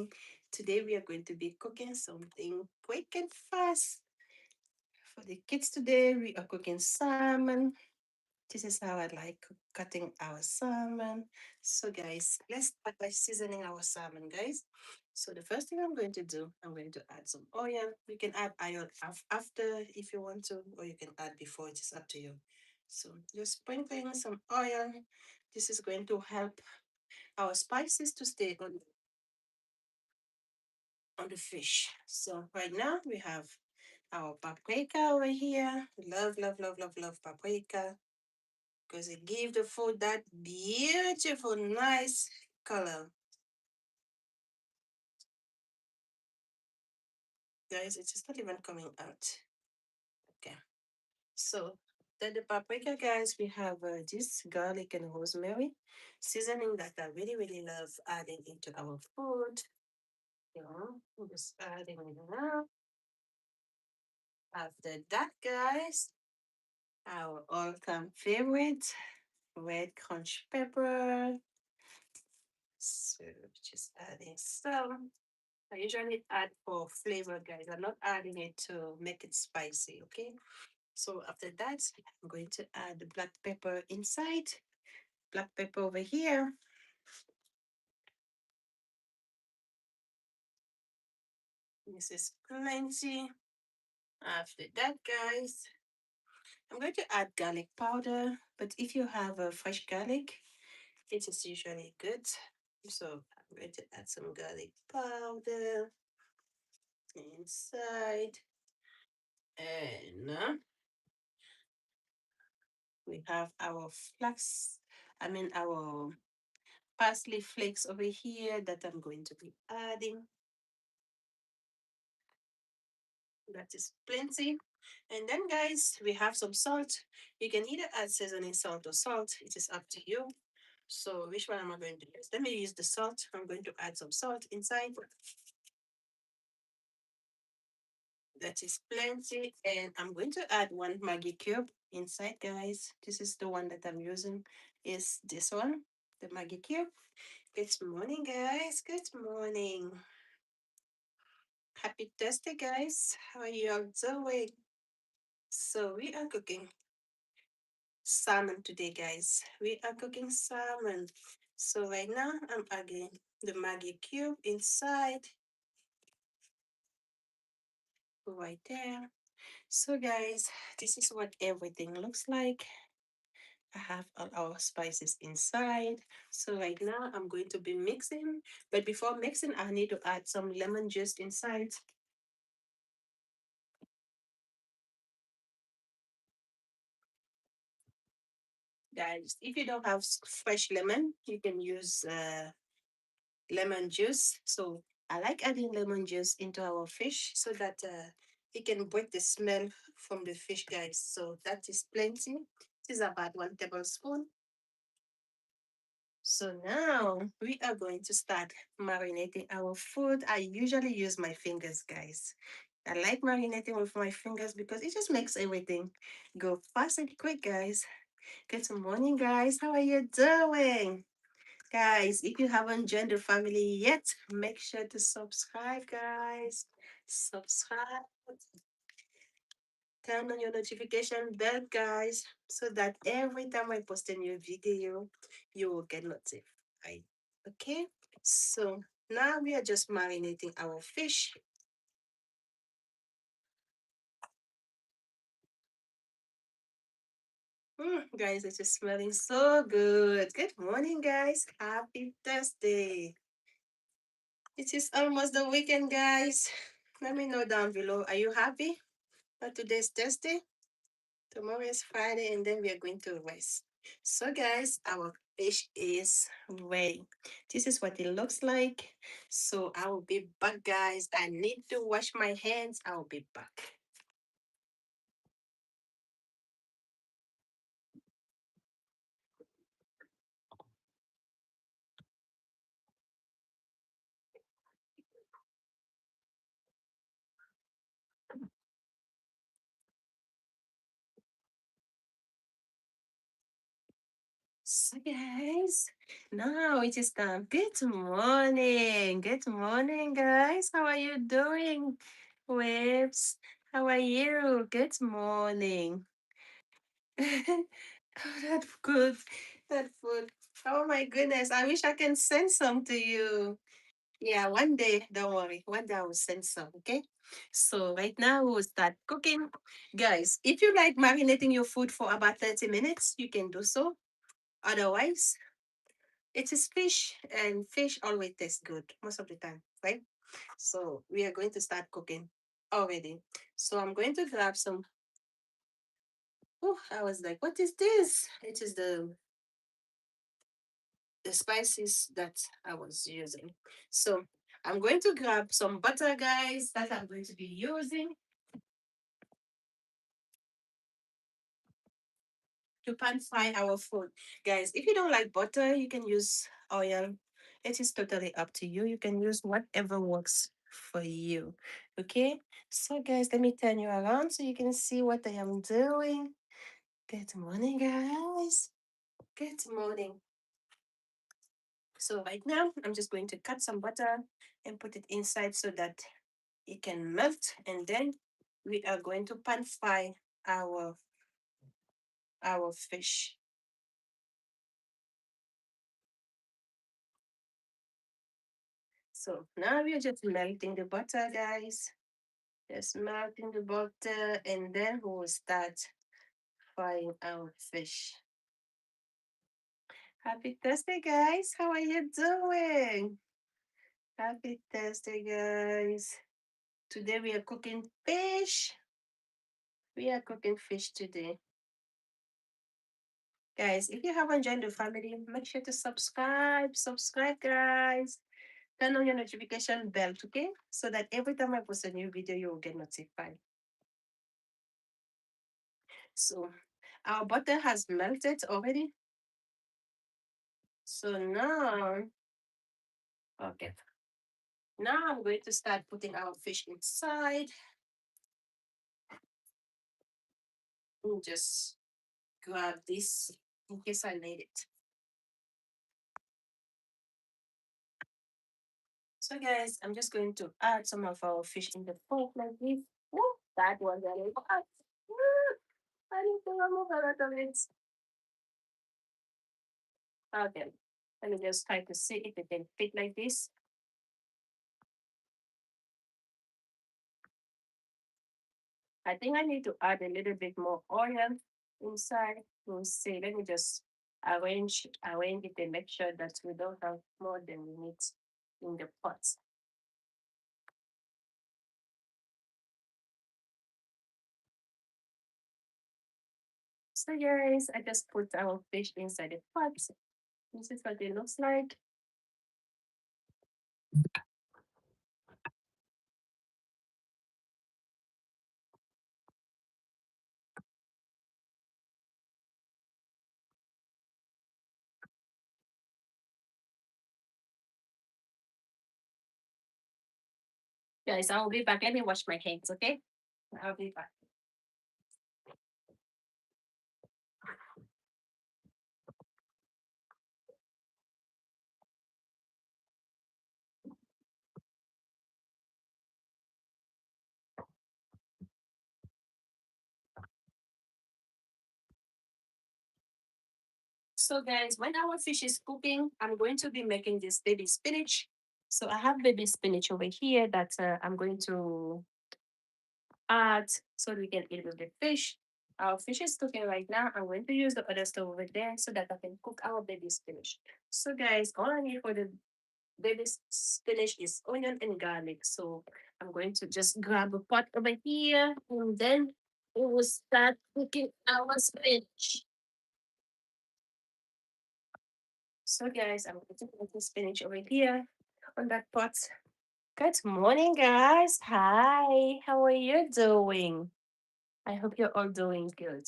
morning. Today we are going to be cooking something quick and fast. For the kids today, we are cooking salmon. This is how I like cutting our salmon. So guys, let's start by seasoning our salmon, guys. So the first thing I'm going to do, I'm going to add some oil. You can add oil after if you want to, or you can add before. It is up to you. So just sprinkling some oil. This is going to help our spices to stay on the fish. So right now we have our paprika over here. Love, love, love, love, love paprika because it gives the food that beautiful, nice color. Guys, it's just not even coming out. Okay. So the paprika, guys, we have this garlic and rosemary seasoning that I really, really love adding into our food. You know, I'm just adding it now. After that, guys, our all-time favorite, red crunch pepper. So just adding some. I usually add for flavor, guys. I'm not adding it to make it spicy, okay? So after that, I'm going to add the black pepper inside. Black pepper over here. This is plenty. After that, guys, I'm going to add garlic powder. But if you have a fresh garlic, it is usually good. So I'm going to add some garlic powder inside. And we have our our parsley flakes over here that I'm going to be adding. That is plenty. And then, guys, we have some salt. You can either add seasoning salt or salt. It is up to you. So which one am I going to use? Let me use the salt. I'm going to add some salt inside. That is plenty. And I'm going to add one Maggi cube inside, guys. This is the one that I'm using. Is this one, the Maggi cube. Good morning, guys. Good morning. Happy Thursday, guys. How are you all doing? So we are cooking salmon today, guys. We are cooking salmon. So right now I'm adding the Maggi cube inside right there. So guys, this is what everything looks like. I have all our spices inside. So right now I'm going to be mixing. But before mixing, I need to add some lemon juice inside. Guys, if you don't have fresh lemon, you can use lemon juice. So I like adding lemon juice into our fish so that it can break the smell from the fish, guys. So that is plenty. This is about 1 tablespoon. So now we are going to start marinating our food. I usually use my fingers, guys. I like marinating with my fingers because it just makes everything go fast and quick, guys. Good morning, guys. How are you doing? Guys, if you haven't joined the family yet, make sure to subscribe, guys. Subscribe, turn on your notification bell, guys, so that every time I post a new video, you will get notified. Okay? So now we are just marinating our fish. Guys, it is smelling so good. Good morning, guys. Happy Thursday. It is almost the weekend, guys. Let me know down below. Are you happy that today's Thursday? Tomorrow is Friday, and then we are going to rest. So, guys, our fish is ready. This is what it looks like. So, I will be back, guys. I need to wash my hands. I will be back. So guys, now it is time. Good morning. Good morning, guys. How are you doing? Waves, how are you? Good morning. Oh, that good. That food. Oh my goodness. I wish I can send some to you. Yeah, one day, don't worry. One day I will send some, okay? So right now we will start cooking. Guys, if you like marinating your food for about 30 minutes, you can do so. Otherwise, it is fish, and fish always tastes good most of the time, right? So we are going to start cooking already. So I'm going to grab some. Oh, I was like, what is this? It is the spices that I was using. So I'm going to grab some butter, guys, that I'm going to be using to pan fry our food. Guys, if you don't like butter, you can use oil. It is totally up to you. You can use whatever works for you. Okay? So, guys, let me turn you around so you can see what I am doing. Good morning, guys. Good morning. So, right now, I'm just going to cut some butter and put it inside so that it can melt. And then we are going to pan fry our fish. So now we are just melting the butter, guys. Just melting the butter, and then we will start frying our fish. Happy Thursday, guys. How are you doing? Happy Thursday, guys. Today we are cooking fish. We are cooking fish today. Guys, if you haven't joined the family, make sure to subscribe. Subscribe, guys. Turn on your notification bell, okay? So that every time I post a new video, you will get notified. So our butter has melted already. So now, okay. Now I'm going to start putting our fish inside and just grab this in case I need it. So guys, I'm just going to add some of our fish in the pot like this. Woo, that was a lot. Woo, I need to remove a lot of it. Okay, let me just try to see if it can fit like this. I think I need to add a little bit more oil inside. We'll see. Let me just arrange it and make sure that we don't have more than we need in the pot. So guys, I just put our fish inside the pot. This is what it looks like. Guys, I'll be back. Let me wash my hands, okay? I'll be back. So guys, when our fish is cooking, I'm going to be making this baby spinach. So I have baby spinach over here that I'm going to add so we can eat with the fish. Our fish is cooking right now. I'm going to use the other stove over there so that I can cook our baby spinach. So guys, all I need for the baby spinach is onion and garlic. So I'm going to just grab a pot over here and then we will start cooking our spinach. So guys, I'm going to put the spinach over here on that pot. Good morning, guys. Hi, how are you doing? I hope you're all doing good.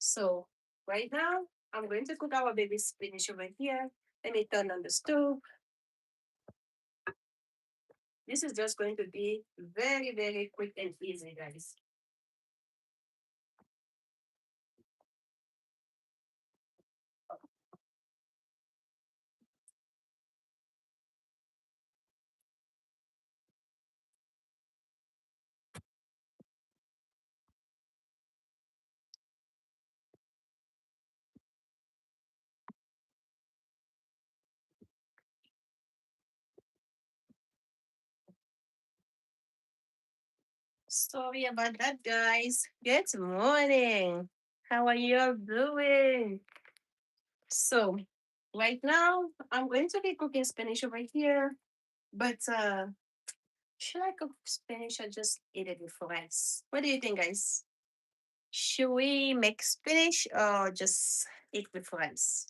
So right now, I'm going to cook our baby spinach over here. Let me turn on the stove. This is just going to be very, very quick and easy, guys. Sorry about that, guys. Good morning. How are you all doing? So, right now, I'm going to be cooking spinach over here. But should I cook spinach or just eat it with rice? What do you think, guys? Should we make spinach or just eat with rice?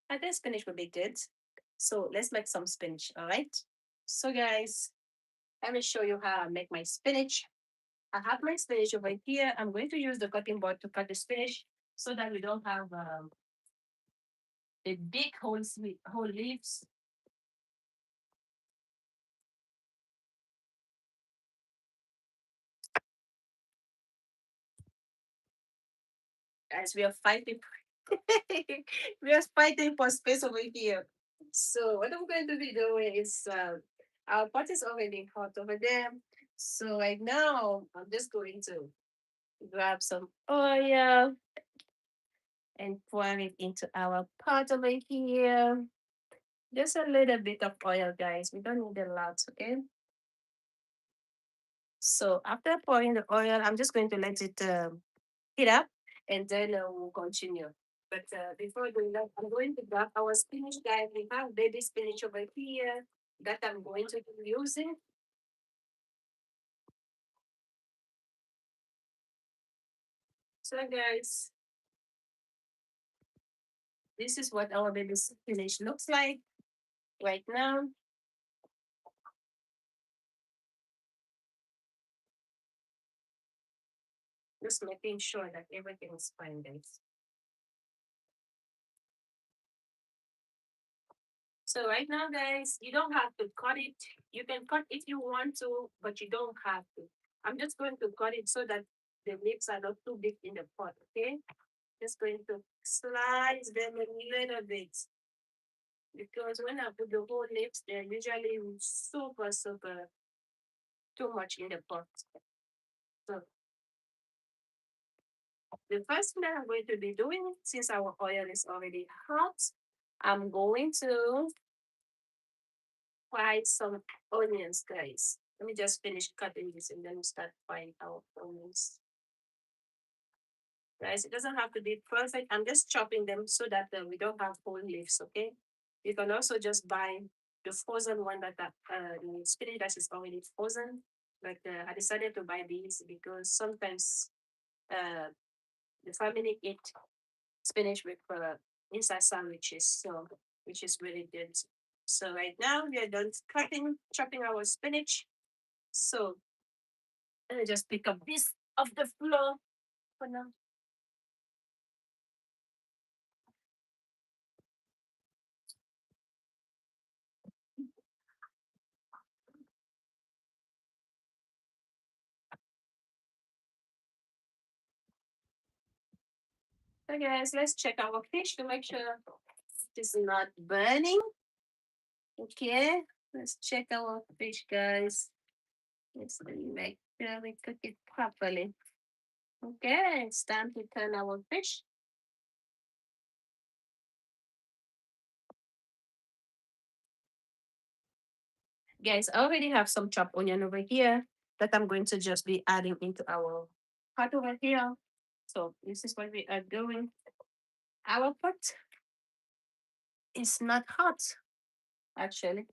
I think spinach would be good. So let's make some spinach, all right? So guys, let me show you how I make my spinach. I have my spinach over here. I'm going to use the cutting board to cut the spinach so that we don't have the big whole leaves. Guys, we are fighting. We are fighting for space over here. So what I'm going to be doing is our pot is already hot over there. So right now I'm just going to grab some oil and pour it into our pot over here. Just a little bit of oil, guys. We don't need a lot, okay? So after pouring the oil, I'm just going to let it heat up and then we'll continue. But before doing that, I'm going to grab our spinach, guys. We have baby spinach over here that I'm going to be using. So guys, this is what our baby spinach looks like right now. Just making sure that everything is fine, guys. So right now, guys, you don't have to cut it. You can cut if you want to, but you don't have to. I'm just going to cut it so that the leaves are not too big in the pot, okay? Just going to slice them a little bit because when I put the whole leaves, they're usually super, super too much in the pot. So the first thing that I'm going to be doing, since our oil is already hot, I'm going to fry some onions, guys. Let me just finish cutting this and then we start frying our onions. Guys, it doesn't have to be perfect. I'm just chopping them so that we don't have whole leaves, okay? You can also just buy the frozen one the spinach that is already frozen. But I decided to buy these because sometimes uh, the family eat spinach with inside sandwiches, so which is really good. So right now we are done chopping our spinach. So let me just pick up this off the floor for now. So guys, let's check our fish to make sure it is not burning. Okay, let's check our fish, guys. Let's make sure we cook it properly. Okay, it's time to turn our fish. Guys, I already have some chopped onion over here that I'm going to just be adding into our pot over here. So this is what we are doing. Our pot is not hot, actually.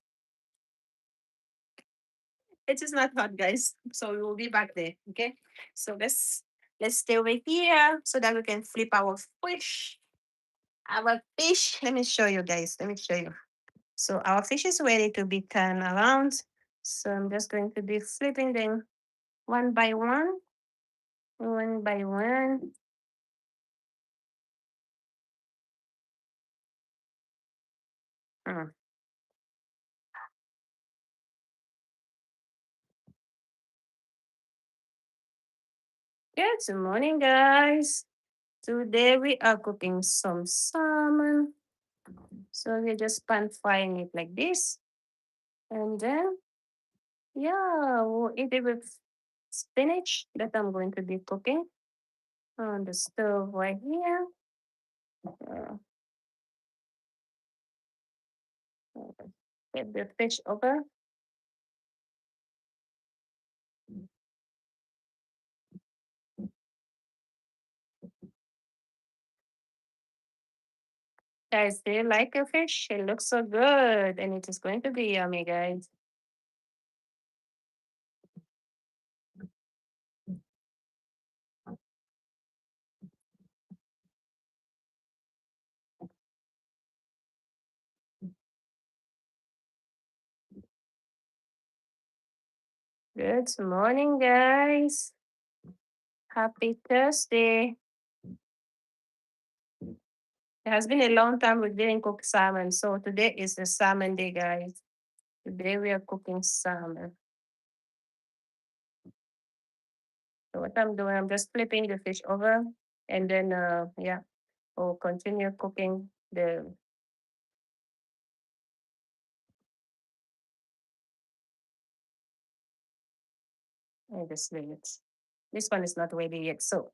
It is not hot, guys. So we will be back there. Okay. So let's stay over here so that we can flip our fish. Our fish. Let me show you, guys. Let me show you. So our fish is ready to be turned around. So I'm just going to be flipping them one by one, one by one. Mm. Good morning, guys. Today we are cooking some salmon. So we're just pan frying it like this. And then, yeah, we'll eat it with spinach that I'm going to be cooking on the stove right here. Uh, get the fish over. Guys, do you like a fish? It looks so good and it is going to be yummy, guys. Good morning, guys. Happy Thursday. It has been a long time we didn't cook salmon, so today is the salmon day, guys. Today we are cooking salmon. So what I'm doing, I'm just flipping the fish over, and then yeah, we'll continue cooking the. I just leave it. This one is not ready yet. So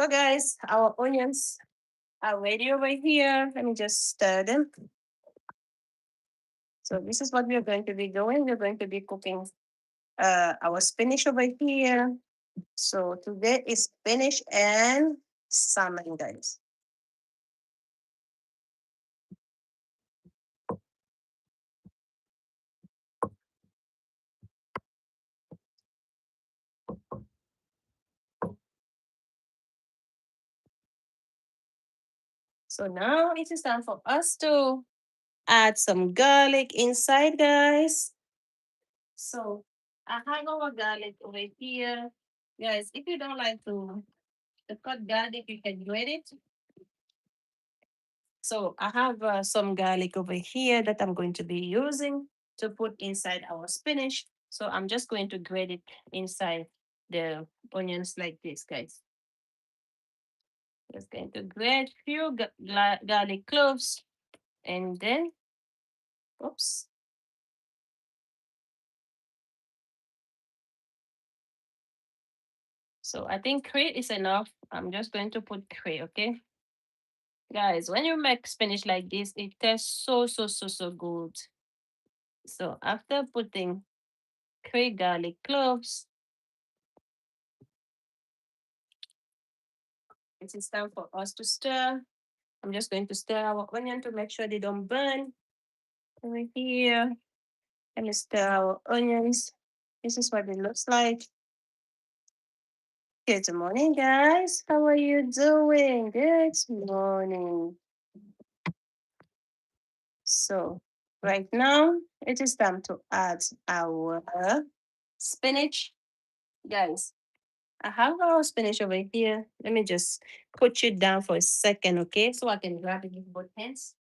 guys, our onions are ready over here. Let me just stir them. So this is what we are going to be doing. We're going to be cooking our spinach over here. So today is spinach and salmon, guys. So now it is time for us to add some garlic inside, guys. So I have our garlic over here. Guys, if you don't like to cut garlic, you can grate it. So I have some garlic over here that I'm going to be using to put inside our spinach. So I'm just going to grate it inside the onions like this, guys. Just going to grate few garlic cloves and then, oops. So I think 3 is enough. I'm just going to put 3, okay? Guys, when you make spinach like this, it tastes so good. So after putting 3 garlic cloves, it is time for us to stir. I'm just going to stir our onion to make sure they don't burn. Over here, let me stir our onions. This is what it looks like. Good morning, guys. How are you doing? Good morning. So right now, it is time to add our spinach. Guys, I have our spinach over here. Let me just put you down for a second, okay? So I can grab it with both hands.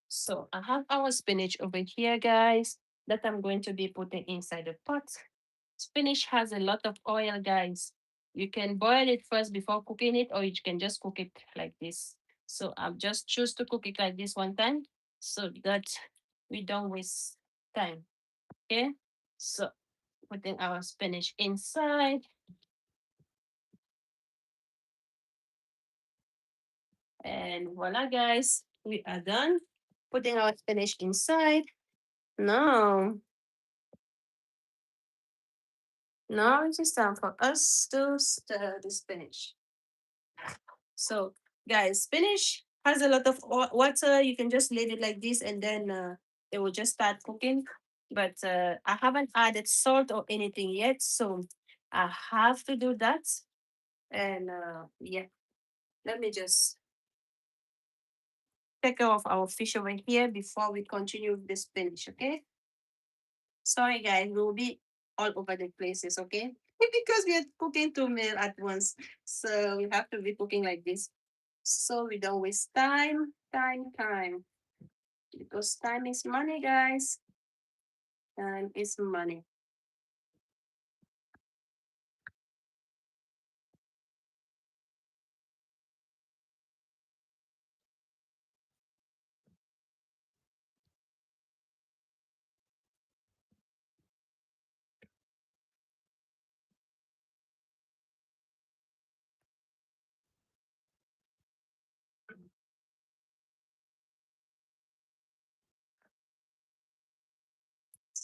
So I have our spinach over here, guys, that I'm going to be putting inside the pot. Spinach has a lot of oil, guys. You can boil it first before cooking it, or you can just cook it like this. So I've just choose to cook it like this one time so that we don't waste time. Okay. So putting our spinach inside. And voila, guys, we are done putting our spinach inside. Now, now it is time for us to stir the spinach. So, guys, spinach has a lot of water. You can just leave it like this and then it will just start cooking. But I haven't added salt or anything yet, so I have to do that. And yeah, let me just take care of our fish over here before we continue with the spinach, okay? Sorry, guys, we'll be all over the places, okay? Because we are cooking 2 meals at once. So we have to be cooking like this. So we don't waste time. Because time is money, guys. Time is money.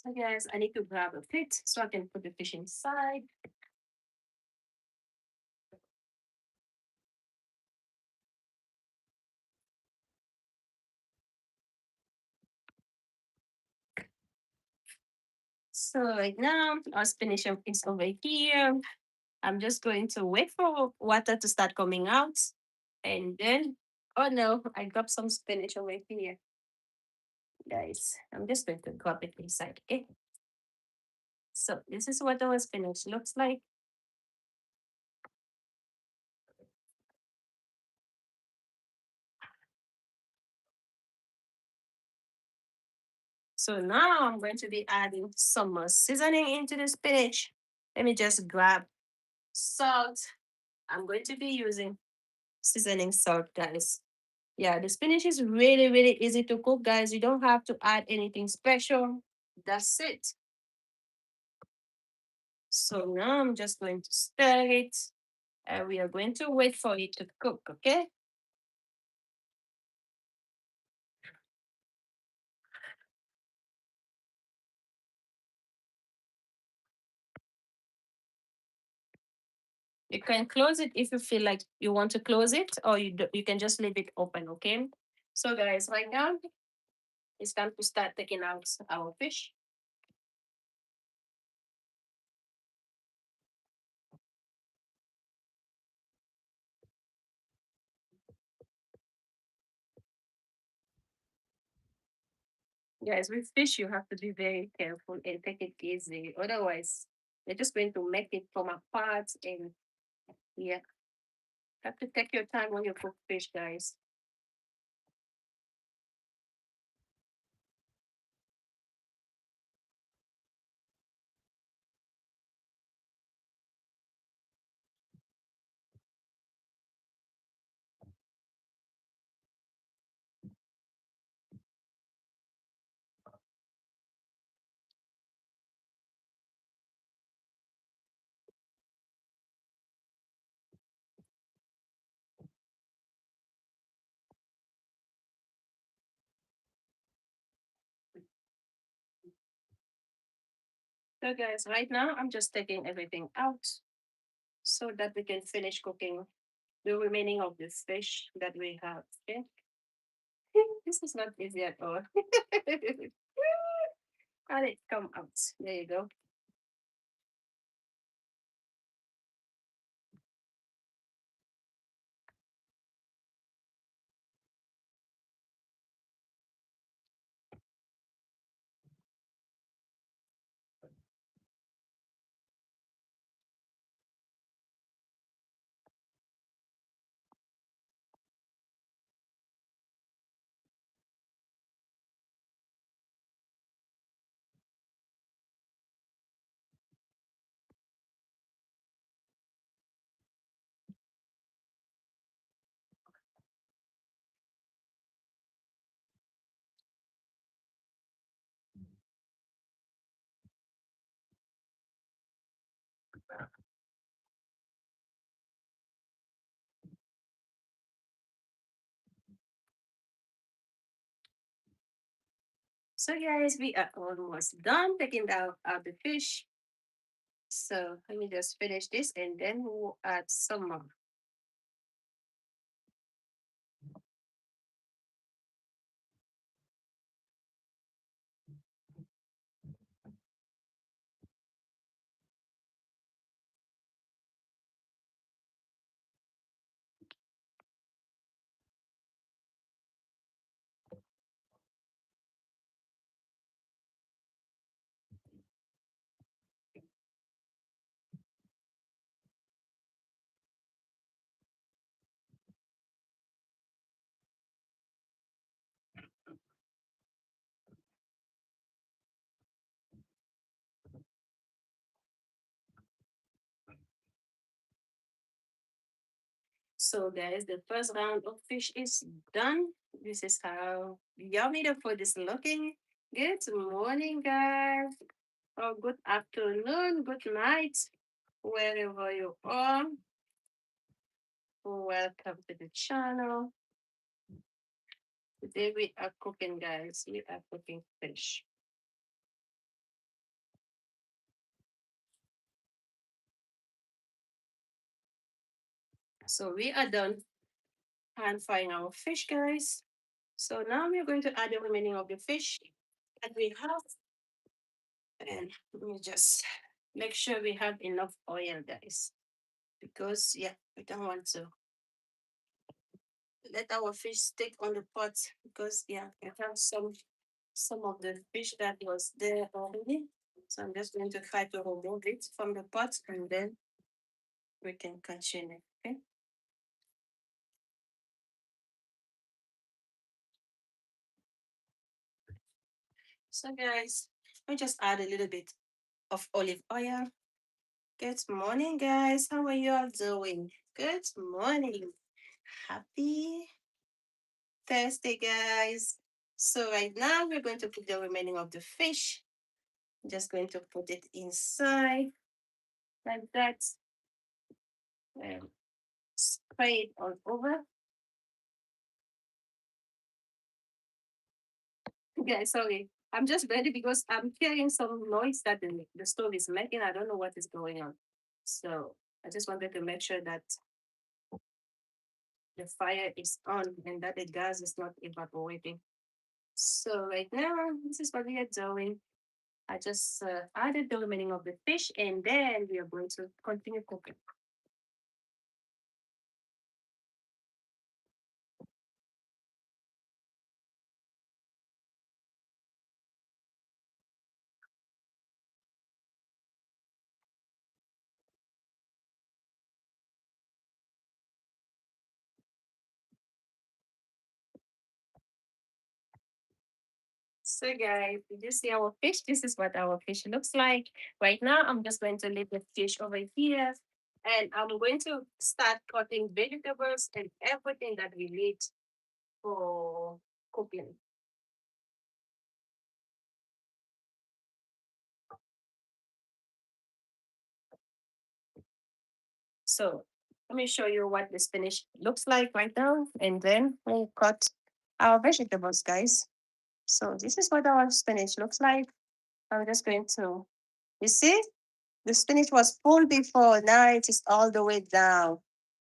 So guys, I need to grab a plate so I can put the fish inside. So right now, our spinach is over here. I'm just going to wait for water to start coming out. And then, oh no, I dropped some spinach over here. Guys, I'm just going to drop it inside, okay? So this is what our spinach looks like. So now I'm going to be adding some more seasoning into the spinach. Let me just grab salt. I'm going to be using seasoning salt, guys. Yeah, the spinach is really, really easy to cook, guys. You don't have to add anything special. That's it. So now I'm just going to stir it. And we are going to wait for it to cook, okay? You can close it if you feel like you want to close it, or you can just leave it open, okay? So guys, right now, it's time to start taking out our fish. Guys, with fish, you have to be very careful and take it easy. Otherwise, you're just going to make it come apart. And yeah, have to take your time when you cook fish, guys. So guys, right now, I'm just taking everything out so that we can finish cooking the remaining of the fish that we have. Okay. This is not easy at all. And it come out. There you go. So guys, we are almost done taking out the fish. So let me just finish this and then we'll add some more. So guys, the first round of fish is done. This is how yummy the food is looking. Good morning, guys. Or good afternoon, good night, wherever you are. Welcome to the channel. Today we are cooking, guys. We are cooking fish. So we are done pan frying our fish, guys. So now we're going to add the remaining of the fish that we have. And let me just make sure we have enough oil, guys, because yeah, we don't want to let our fish stick on the pot because yeah, we have some of the fish that was there already. So I'm just going to try to remove it from the pot and then we can continue. Okay. So guys, we just add a little bit of olive oil. Good morning, guys. How are you all doing? Good morning. Happy Thursday, guys. So right now we're going to put the remaining of the fish. I'm just going to put it inside like that and spray it all over. Guys, sorry. I'm just ready because I'm hearing some noise that the stove is making. I don't know what is going on. So I just wanted to make sure that the fire is on and that the gas is not evaporating. So right now, this is what we are doing. I just added the remaining of the fish and then we are going to continue cooking. So guys, did you see our fish? This is what our fish looks like. Right now, I'm just going to leave the fish over here and I'm going to start cutting vegetables and everything that we need for cooking. So let me show you what the spinach looks like right now and then we'll cut our vegetables, guys. So this is what our spinach looks like. I'm just going to, you see, the spinach was full before, now it is all the way down.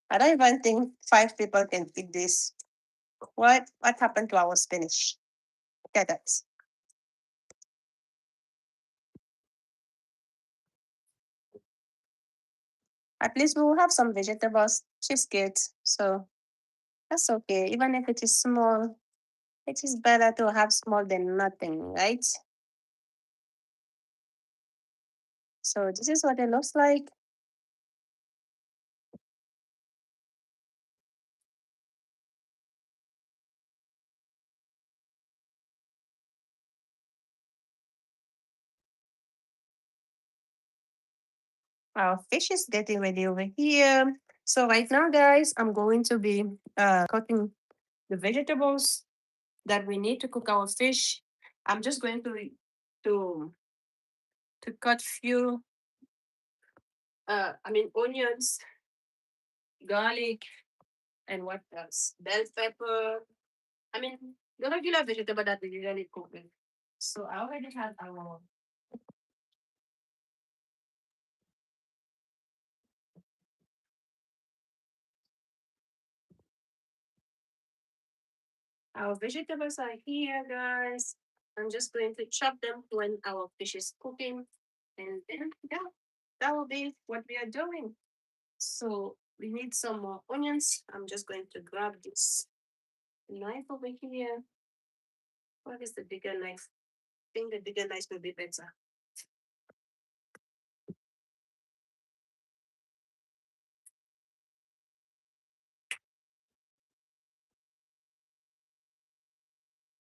I don't even think 5 people can eat this. What happened to our spinach? Look at that. At least we will have some vegetables. She's good. So that's okay. Even if it is small, it is better to have small than nothing, right? So this is what it looks like. Our fish is getting ready over here. So right now, guys, I'm going to be cutting the vegetables that we need to cook our fish. I'm just going to to cut few onions, garlic, and what else? Bell pepper. I mean the regular vegetable that we usually cook with. So I already have our vegetables are here, guys. I'm just going to chop them when our fish is cooking. And then yeah, that will be what we are doing. So we need some more onions. I'm just going to grab this knife over here. What is the bigger knife? I think the bigger knife will be better.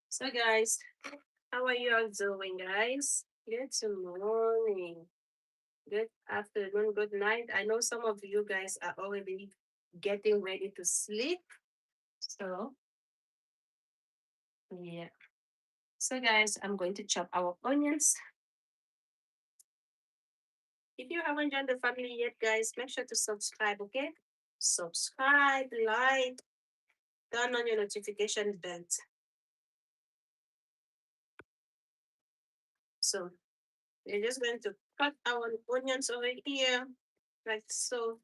So guys, how are you all doing, guys? Good morning. Good afternoon, good night. I know some of you guys are already getting ready to sleep. So yeah. So guys, I'm going to chop our onions. If you haven't joined the family yet, guys, make sure to subscribe, okay? Subscribe, like, turn on your notification bell. So we're just going to cut our onions over here, like so.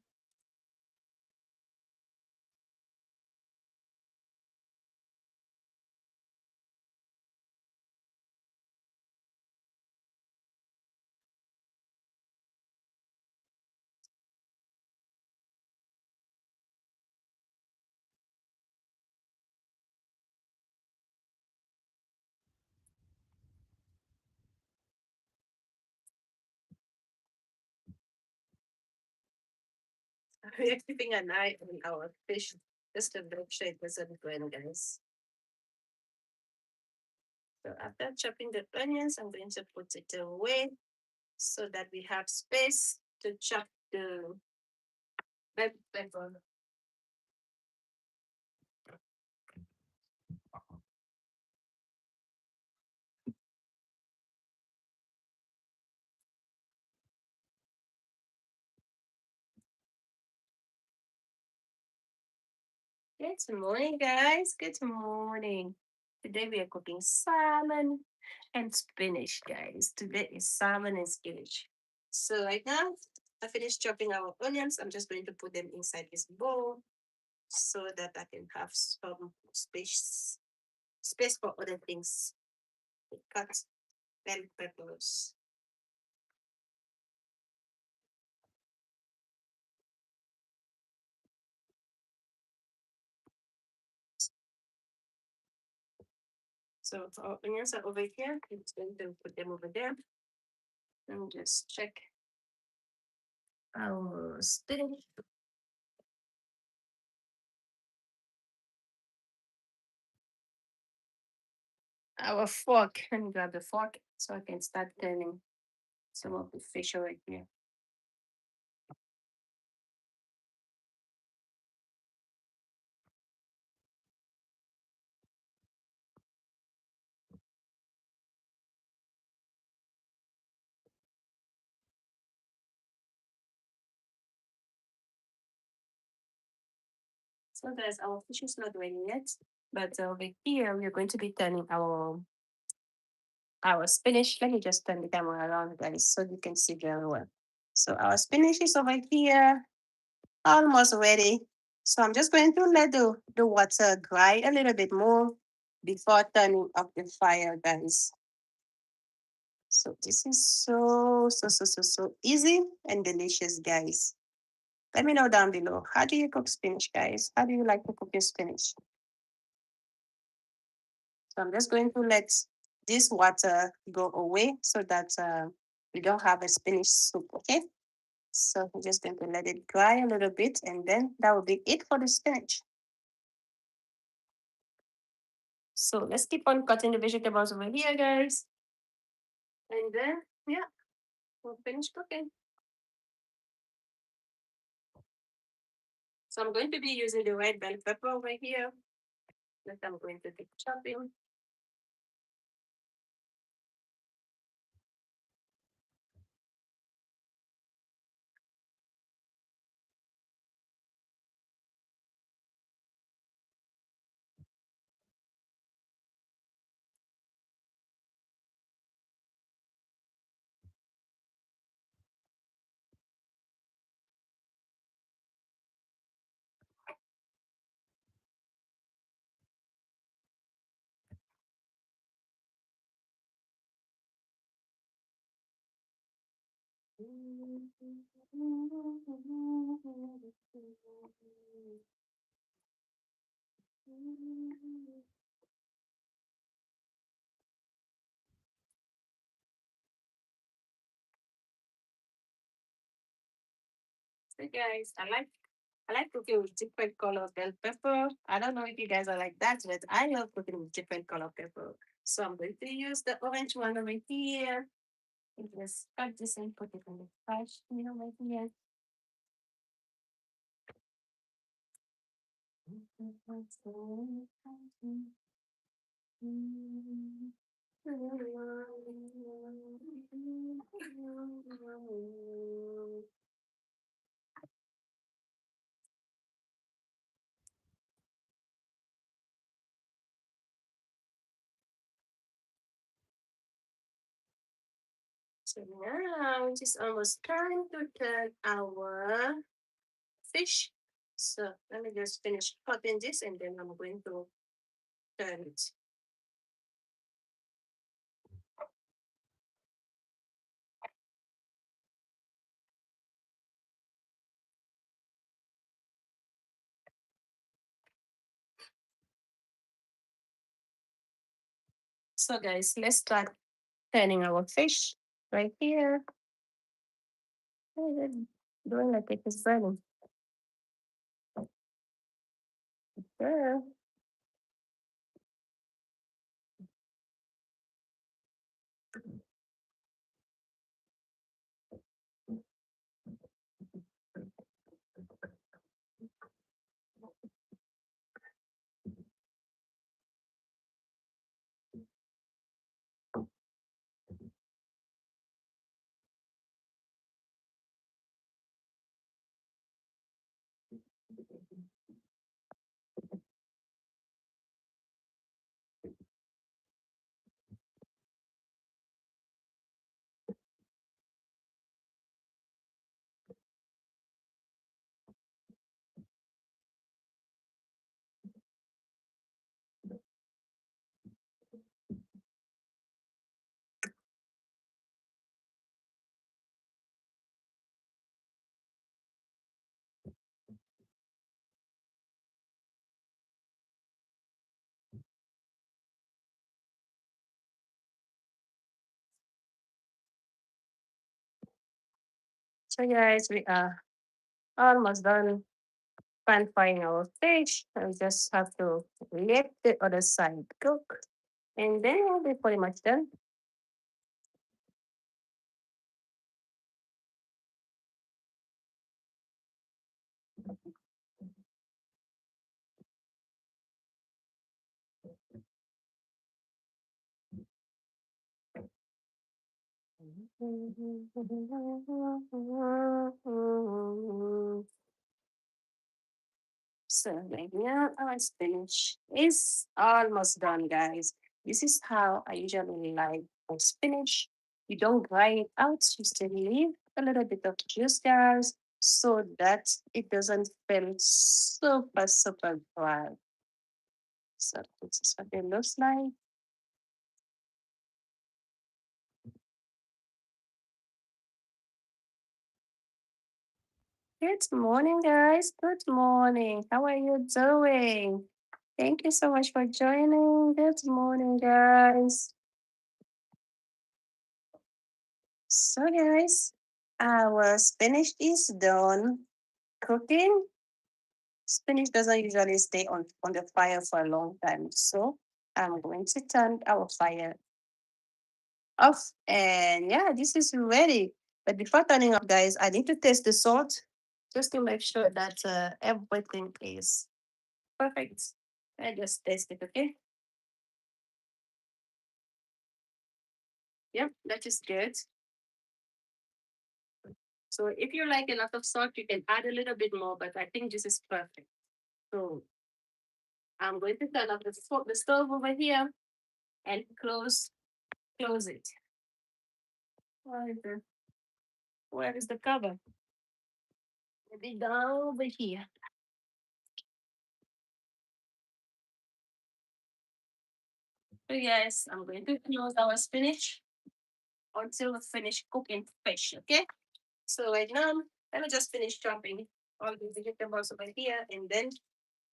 We're keeping an eye on our fish just to make sure it doesn't burn, guys. So after chopping the onions, I'm going to put it away so that we have space to chop the bell pepper. Good morning, guys. Good morning. Today we are cooking salmon and spinach, guys. Today is salmon and spinach. So right now, I finished chopping our onions. I'm just going to put them inside this bowl so that I can have some space for other things. We cut bell peppers. So our onions are over here. I'm just going to put them over there and just check our spinach. Our fork. Let me grab the fork so I can start turning some of the fish over here. So guys, our fish is not ready yet, but over here we're going to be turning our spinach. Let me just turn the camera around, guys, so you can see very well. So our spinach is over here, almost ready. So I'm just going to let the water dry a little bit more before turning up the fire, guys. So this is so easy and delicious, guys. Let me know down below. How do you cook spinach, guys? How do you like to cook your spinach? So I'm just going to let this water go away so that we don't have a spinach soup, okay? So I'm just going to let it dry a little bit and then that will be it for the spinach. So let's keep on cutting the vegetables over here, guys. And then, yeah, we'll finish cooking. So I'm going to be using the red bell pepper over here that I'm going to be chopping. So guys, I like cooking with different color bell pepper. I don't know if you guys are like that, but I love cooking with different color pepper. So I'm going to use the orange one over here. And just cut this and put it on the trash, over here. So now it is almost time to turn our fish. So let me just finish cutting this and then I'm going to turn it. So guys, let's start turning our fish right here. Oh, doing like it is burning. Sure. So guys, we are almost done pan frying our fish. I just have to let the other side cook. And then we'll be pretty much done. So right now our spinach is almost done, guys. This is how I usually like my spinach. You don't grind it out, you still leave a little bit of juice, guys, so that it doesn't feel super, super dry. So this is what it looks like. Good morning, guys. Good morning. How are you doing? Thank you so much for joining. Good morning, guys. So, guys, our spinach is done cooking. Spinach doesn't usually stay on the fire for a long time. So, I'm going to turn our fire off. And yeah, this is ready. But before turning off, guys, I need to taste the salt just to make sure that everything is perfect. I just taste it, okay? Yep, that is good. So if you like a lot of salt, you can add a little bit more, but I think this is perfect. So I'm going to turn off the stove over here and close it. Where is the, where is the cover? Maybe down over here. So yes, I'm going to close our spinach until we finish cooking fish, okay? So right now, let me just finish chopping all the vegetables over here and then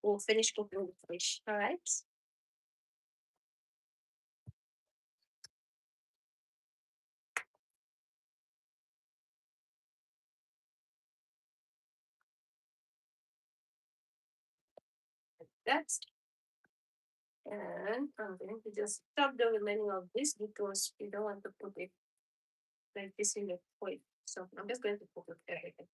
we'll finish cooking the fish, all right? That's and I'm going to just chop the remaining of this because we don't want to put it like this in the foil. So I'm just going to put it everything.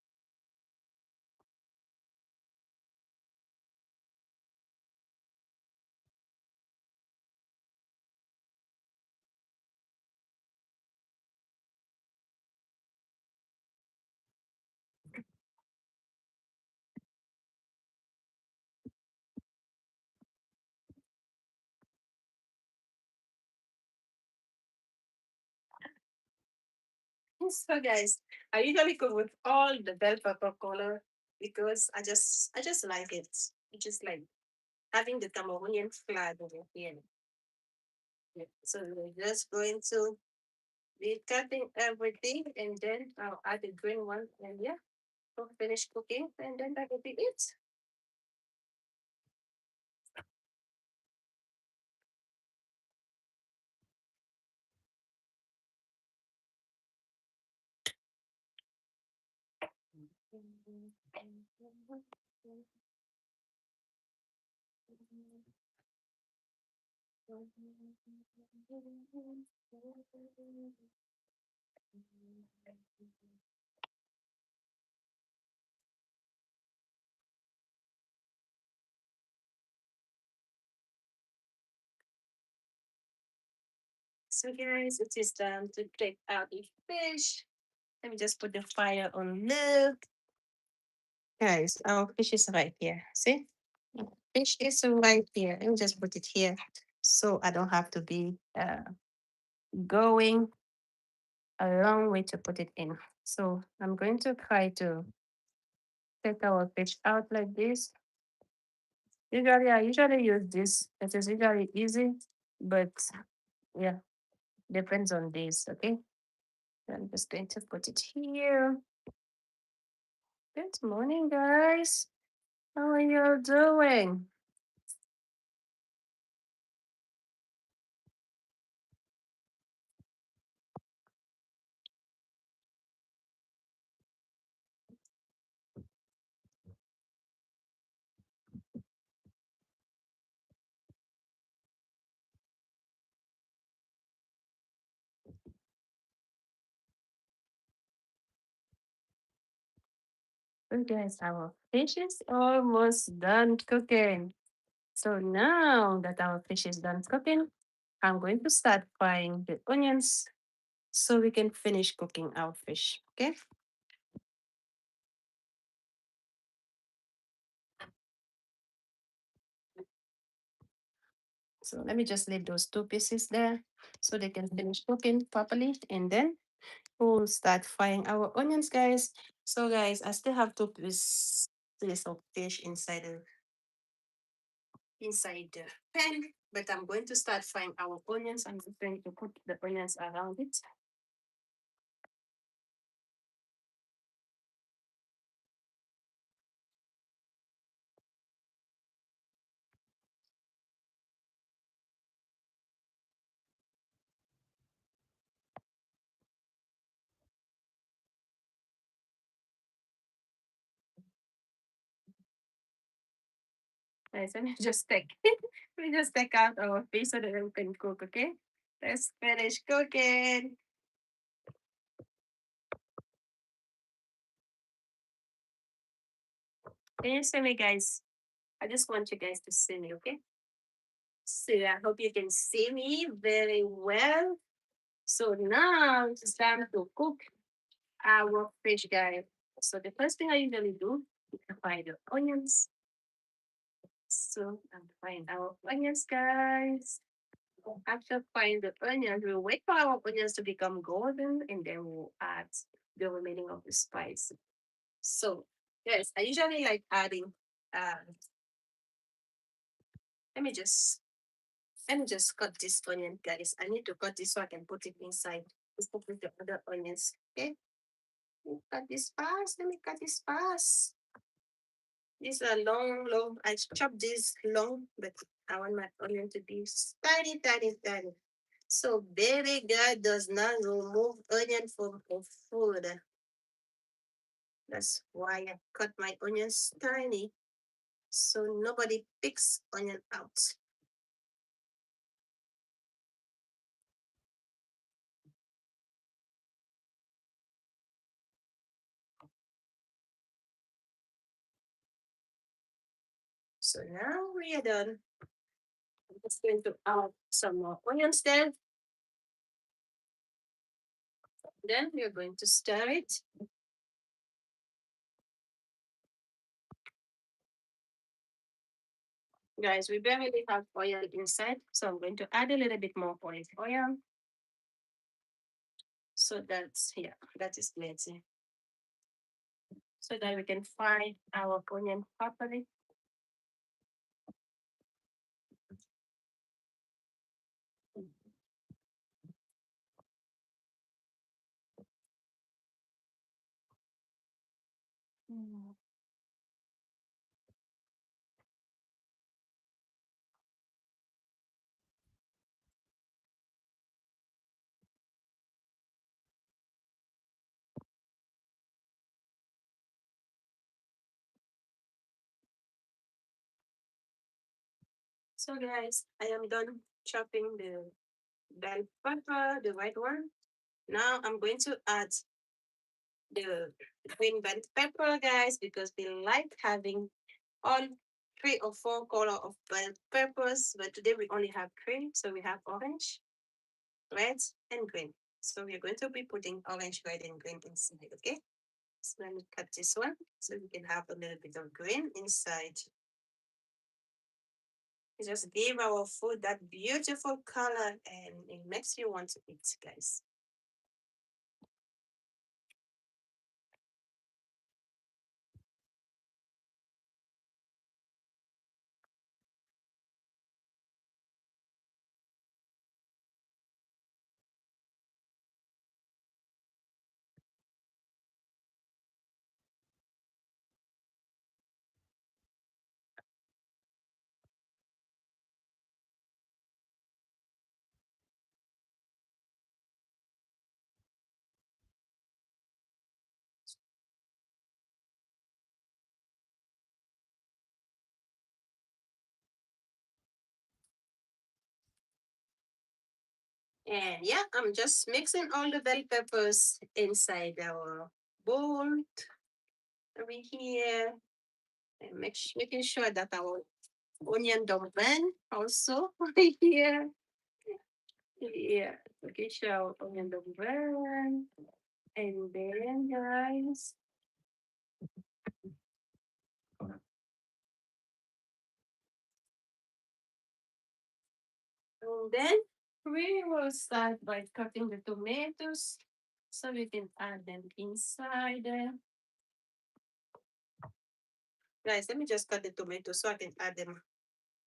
So guys, I usually cook with all the bell pepper color because I just like it. I just like having the Cameroonian flag over here. Yeah. So we're just going to be cutting everything and then I'll add the green one and yeah, we'll finish cooking and then that will be it. So guys, it is time to take out the fish. Let me just put the fire on low. Guys, our fish is right here. See? Fish is right here. Let me just put it here so I don't have to be going a long way to put it in. So I'm going to try to take our fish out like this. Usually, I usually use this. It is usually easy, but yeah, depends on this. Okay, I'm just going to put it here. Good morning, guys. How are you doing? Good, guys. Our fish is almost done cooking. So now that our fish is done cooking, I'm going to start frying the onions so we can finish cooking our fish. Okay. So let me just leave those two pieces there so they can finish cooking properly. And then we'll start frying our onions, guys. So guys, I still have two pieces of fish inside the pan, but I'm going to start frying our onions. I'm just going to put the onions around it. Guys, let me just take we just take out our fish so that we can cook, okay? Let's finish cooking. Can you see me, guys? I just want you guys to see me, okay? So I hope you can see me very well. So now it's time to cook our fish, guys. So the first thing I usually do is to fry the onions. So I'm frying our onions, guys. After frying the onions, we'll wait for our onions to become golden and then we'll add the remaining of the spice. So, yes, I usually like adding, let me just let me just cut this onion, guys. I need to cut this so I can put it inside. Let's put with the other onions. Okay. Cut this fast. Let me cut this fast. These are long, long. I chop this long, but I want my onion to be tiny, tiny, tiny. So baby girl does not remove onion from her food. That's why I cut my onions tiny so nobody picks onion out. So now we are done. I'm just going to add some more onions there. Then we're going to stir it. Guys, we barely have oil inside, so I'm going to add a little bit more olive oil. So that's, yeah, that is plenty. So that we can fry our onion properly. Mm. So guys, I am done chopping the bell pepper, the white one. Now I'm going to add the green bell pepper, guys, because we like having all 3 or 4 color of bell peppers. But today we only have three, so we have orange, red, and green. So we're going to be putting orange, red, and green inside. Okay. So let me cut this one so we can have a little bit of green inside. It just give our food that beautiful color and it makes you want to eat, guys. And yeah, I'm just mixing all the bell peppers inside our bowl over here and making sure that our onion don't burn also over here. Yeah, making sure our onion don't burn. And then, guys, and then we will start by cutting the tomatoes so we can add them inside there. Guys, let me just cut the tomatoes so I can add them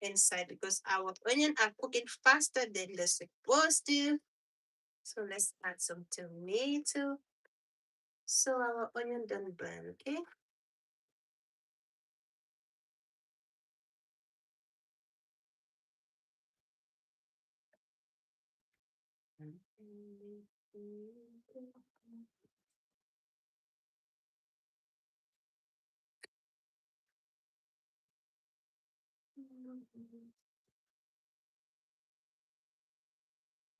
inside because our onion are cooking faster than they're supposed to. So let's add some tomato so our onion don't burn, okay?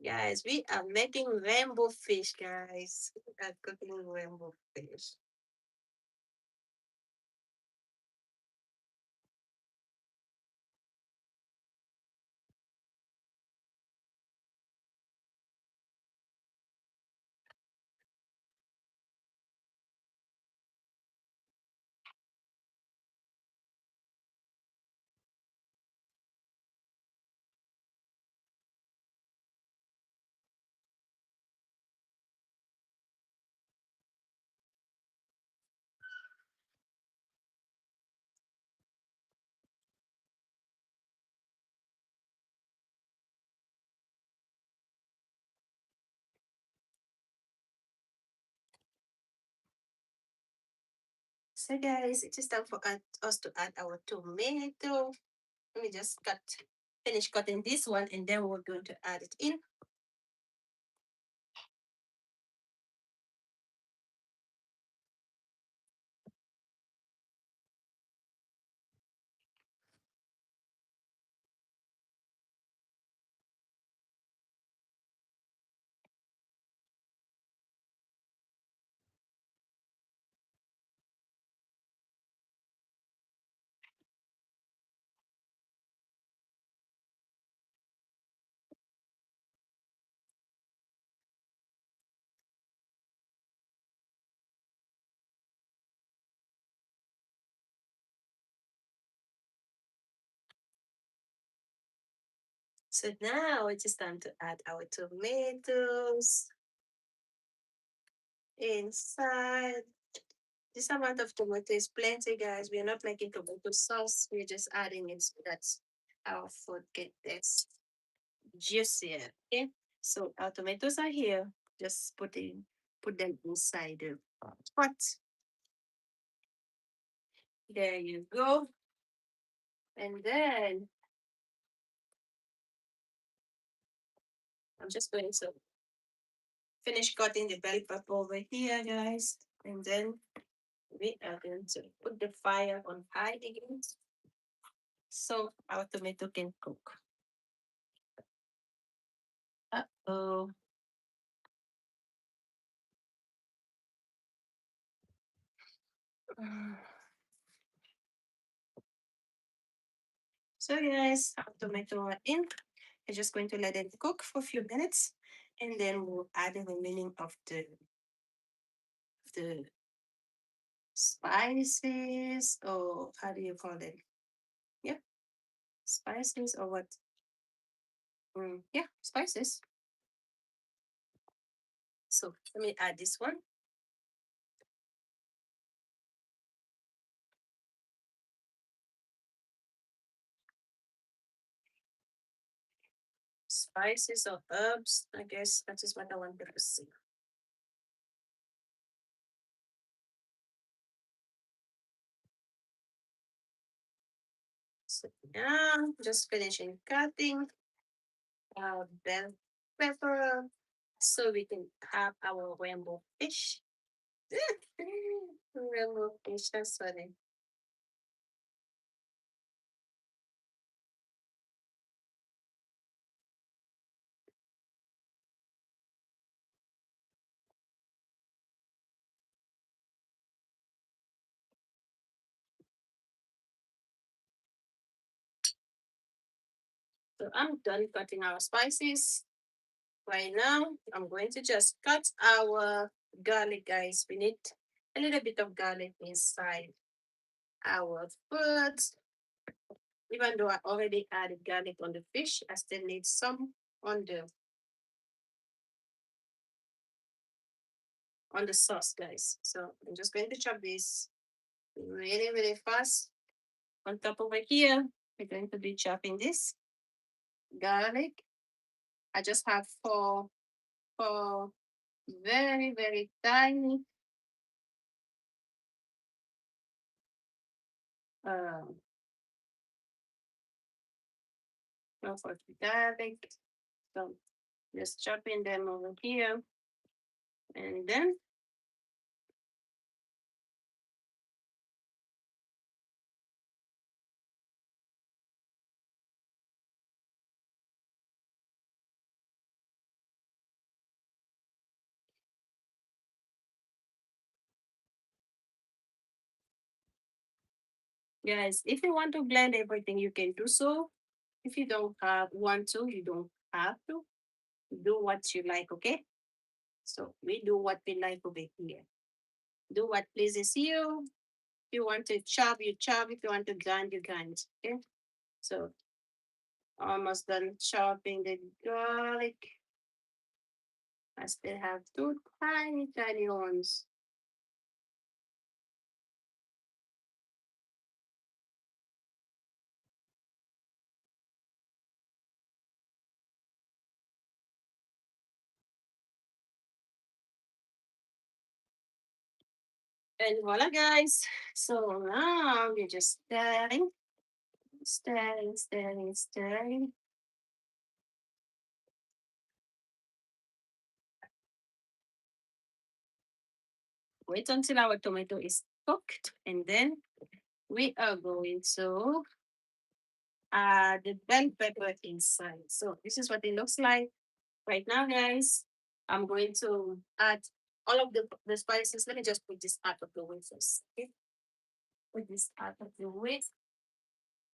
Guys, we are making rainbow fish, guys. We are cooking rainbow fish. So guys, it is time for us to add our tomato. Let me just finish cutting this one and then we're going to add it in. So now it is time to add our tomatoes inside. This amount of tomato is plenty, guys. We're not making tomato sauce. We're just adding it so that our food get this juicier. Okay. So our tomatoes are here. Just put them inside the pot. There you go. And then I'm just going to finish cutting the bell pepper over here, guys. And then we are going to put the fire on high again. So our tomato can cook. Uh-oh. So guys, our tomato are in. We're just going to let it cook for a few minutes, and then we'll add the remaining of the spices, or how do you call it? Yeah, spices or what? Yeah, spices. So let me add this one. Spices or herbs, I guess that is what I wanted to say. So now, just finishing cutting our bell pepper so we can have our rainbow fish. Rainbow fish, that's funny. So I'm done cutting our spices. Right now, I'm going to just cut our garlic, guys. We need a little bit of garlic inside our food. Even though I already added garlic on the fish, I still need some on the sauce, guys. So I'm just going to chop this really, really fast. On top over here, we're going to be chopping this garlic. I just have four very, very tiny um for garlic. So just chopping them over here. And then, guys, if you want to blend everything, you can do so. If you don't want to, you don't have to. Do what you like, okay? So we do what we like over here. Do what pleases you. If you want to chop, you chop. If you want to grind, you grind. Okay? So almost done chopping the garlic. I still have two tiny, tiny ones. And voila, guys. So now we're just stirring, stirring, stirring, stirring. Wait until our tomato is cooked, and then we are going to add the bell pepper inside. So this is what it looks like right now, guys. I'm going to add all of the spices. Let me just put this out of the way first. Okay, put this out of the way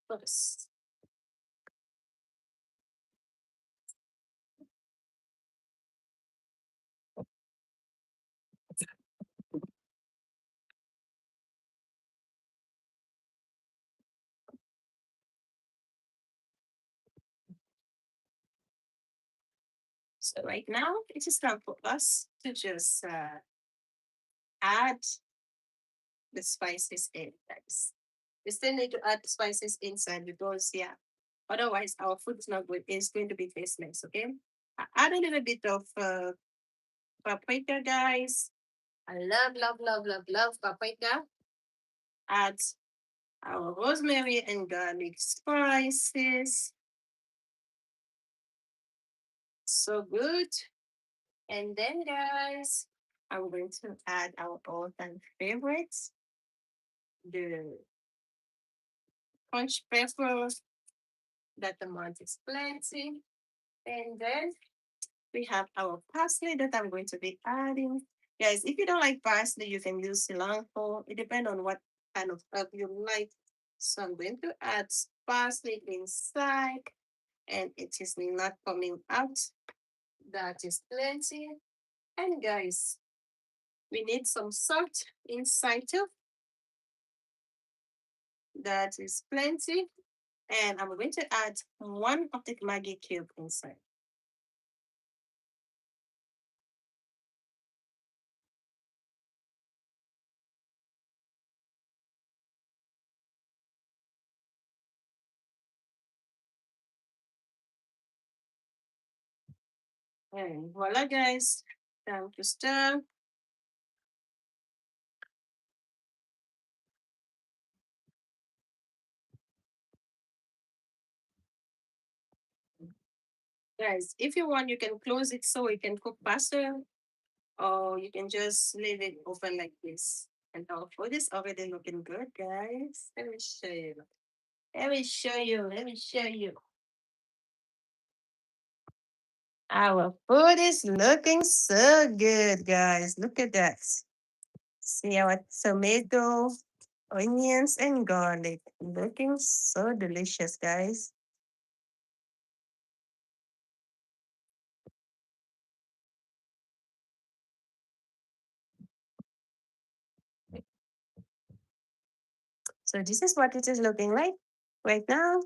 first. So right now, it is time for us to just add the spices in, guys. We still need to add the spices inside because, yeah, otherwise our food is not good. It's going to be tasteless, okay? I add a little bit of paprika, guys. I love, love, love, love, love paprika. Add our rosemary and garlic spices. So good. And then, guys, I'm going to add our all-time favorites, the crunch pepper. That amount is plenty. And then we have our parsley that I'm going to be adding. Guys, if you don't like parsley, you can use cilantro. It depends on what kind of herb you like. So I'm going to add parsley inside, and it is not coming out. That is plenty. And guys, we need some salt inside too. That is plenty. And I'm going to add one of the Maggi cube inside. And voila, guys. Time to stir. Guys, if you want, you can close it so it can cook faster, or you can just leave it open like this. And our food is already looking good, guys. Let me show you. Let me show you. Let me show you. Our food is looking so good, guys. Look at that. See our tomato, onions, and garlic. Looking so delicious, guys. So this is what it is looking like right now.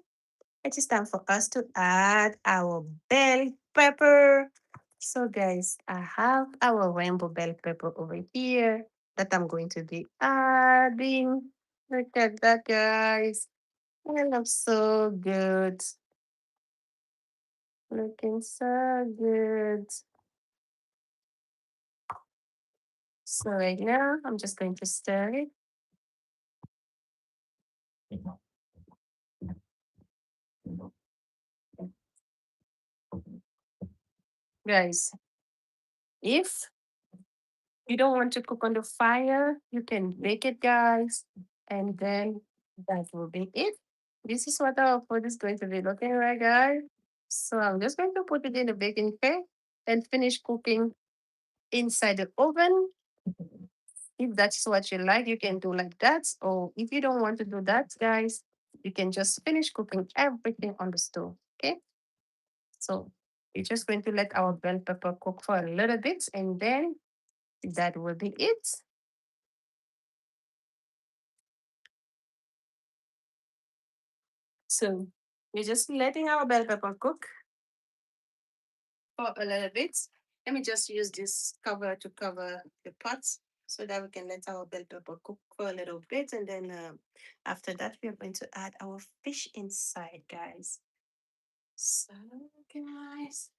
It is time for us to add our bell pepper. So guys, I have our rainbow bell pepper over here that I'm going to be adding. Look at that, guys. It looks so good. Looking so good. So right now, I'm just going to stir it. Guys, if you don't want to cook on the fire, you can bake it, guys. And then that will be it. This is what our food is going to be looking like, guys. So I'm just going to put it in the baking tray and finish cooking inside the oven. If that's what you like, you can do like that. Or if you don't want to do that, guys, you can just finish cooking everything on the stove. Okay. So we're just going to let our bell pepper cook for a little bit, and then that will be it. So we're just letting our bell pepper cook for a little bit. Let me just use this cover to cover the pot so that we can let our bell pepper cook for a little bit. And then after that, we are going to add our fish inside, guys. So, guys.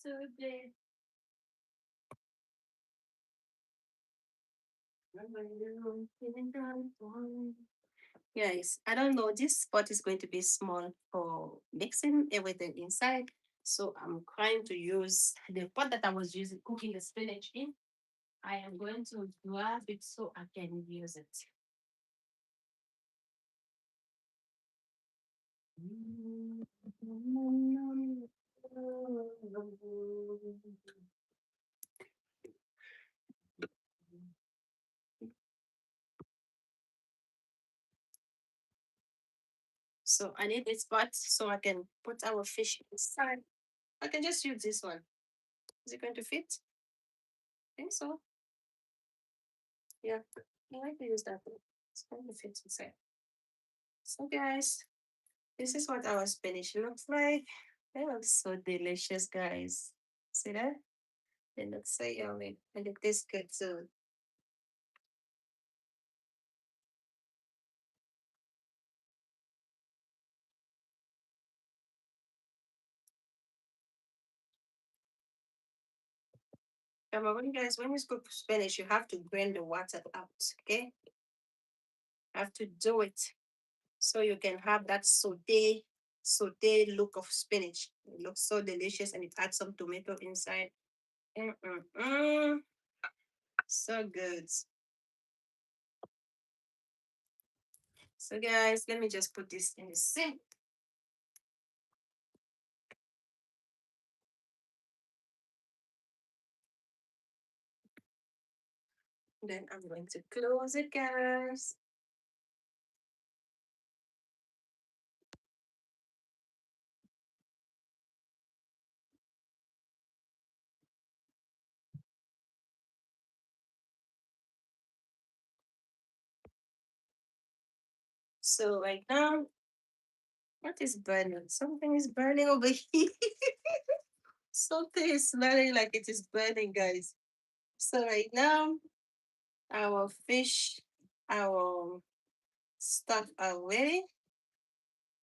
Today. Guys, I don't know. This pot is going to be small for mixing everything inside. So I'm trying to use the pot that I was using cooking the spinach in. I am going to grab it so I can use it. So I need this pot so I can put our fish inside. I can just use this one. Is it going to fit? I think so. Yeah, I like to use that one. It's going to fit inside. So guys, this is what our spinach looks like. They look so delicious, guys. See that? They look so yummy. And it tastes good too. Remember, when guys, when you cook spinach, you have to drain the water out. Okay, have to do it so you can have that saute look of spinach. It looks so delicious, and it adds some tomato inside. Mm-mm-mm. So good. So guys, let me just put this in the sink. Then I'm going to close it, guys. So right now, what is burning? Something is burning over here. Something is smelling like it is burning, guys. So right now, our fish, our stuff are ready.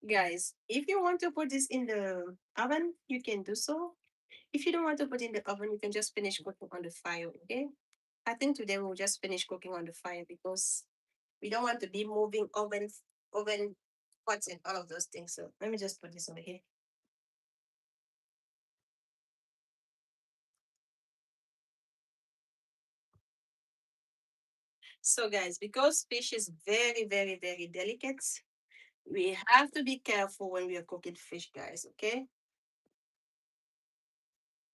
Guys, if you want to put this in the oven, you can do so. If you don't want to put in the oven, you can just finish cooking on the fire, okay? I think today we'll just finish cooking on the fire because we don't want to be moving oven pots and all of those things. So let me just put this over here. So guys, because fish is very, very, very delicate, we have to be careful when we are cooking fish, guys, okay?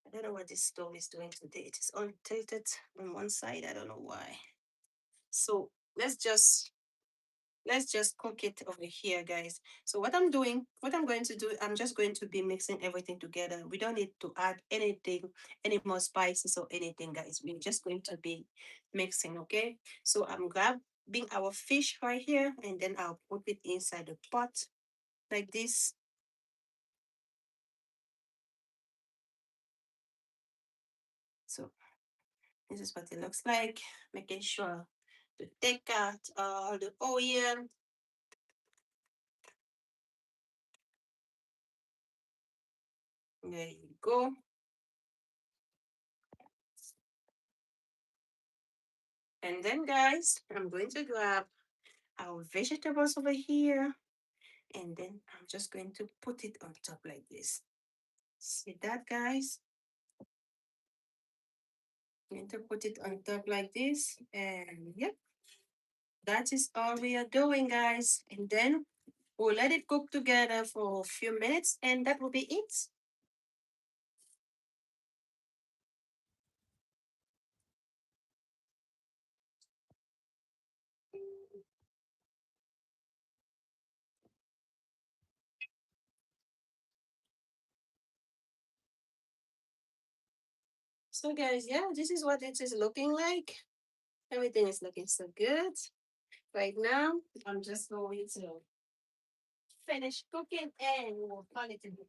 I don't know what this stove is doing today. It is on tilted on one side. I don't know why. So let's just cook it over here, guys. So what I'm going to do, I'm just going to be mixing everything together. We don't need to add anything, any more spices or anything, guys. We're just going to be mixing, okay? So I'm grabbing our fish right here, and then I'll put it inside the pot like this. So this is what it looks like, making sure to take out all the oil. There you go. And then, guys, I'm going to grab our vegetables over here, and then I'm just going to put it on top like this. See that, guys? I'm going to put it on top like this, and yep, that is all we are doing, guys. And then we'll let it cook together for a few minutes, and that will be it. So, guys, yeah, this is what it is looking like. Everything is looking so good. Right now, I'm just going to finish cooking and we'll call it a day.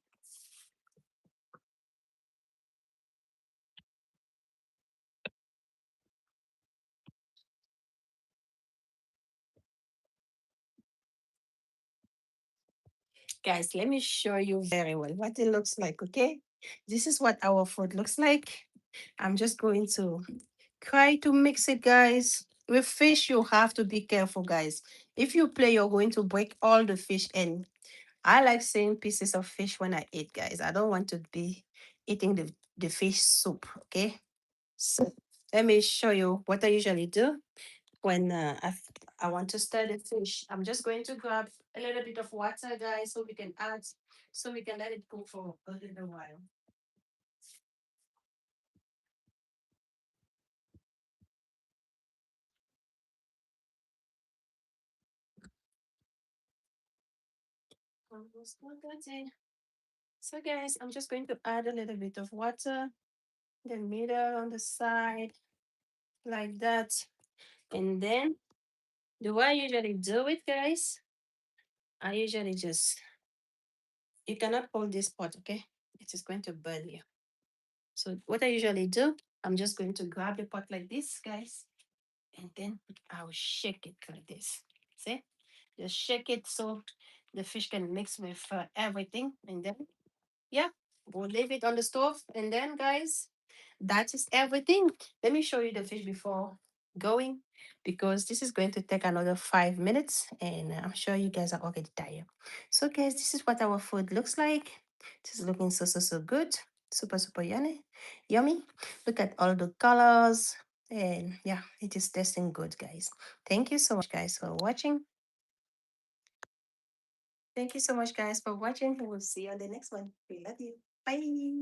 Guys, let me show you very well what it looks like, okay? This is what our food looks like. I'm just going to try to mix it, guys. With fish, you have to be careful, guys. If you play, you're going to break all the fish. And I like seeing pieces of fish when I eat, guys. I don't want to be eating the fish soup, okay? So let me show you what I usually do when I want to stir the fish. I'm just going to grab a little bit of water, guys, so we can let it cook for a little while. Almost got it. So, guys, I'm just going to add a little bit of water, the middle on the side, like that. And then, the way I usually do it, guys, I usually just, you cannot hold this pot, okay? It is going to burn you. So, what I usually do, I'm just going to grab the pot like this, guys, and then I'll shake it like this. See? Just shake it so the fish can mix with everything. And then, yeah, we'll leave it on the stove. And then, guys, that is everything. Let me show you the fish before going, because this is going to take another 5 minutes and I'm sure you guys are already tired. So guys, this is what our food looks like. This is looking so good. Super yummy. Look at all the colors, and yeah, it is tasting good, guys. Thank you so much, guys, for watching. Thank you so much, guys, for watching. We will see you on the next one. We love you. Bye.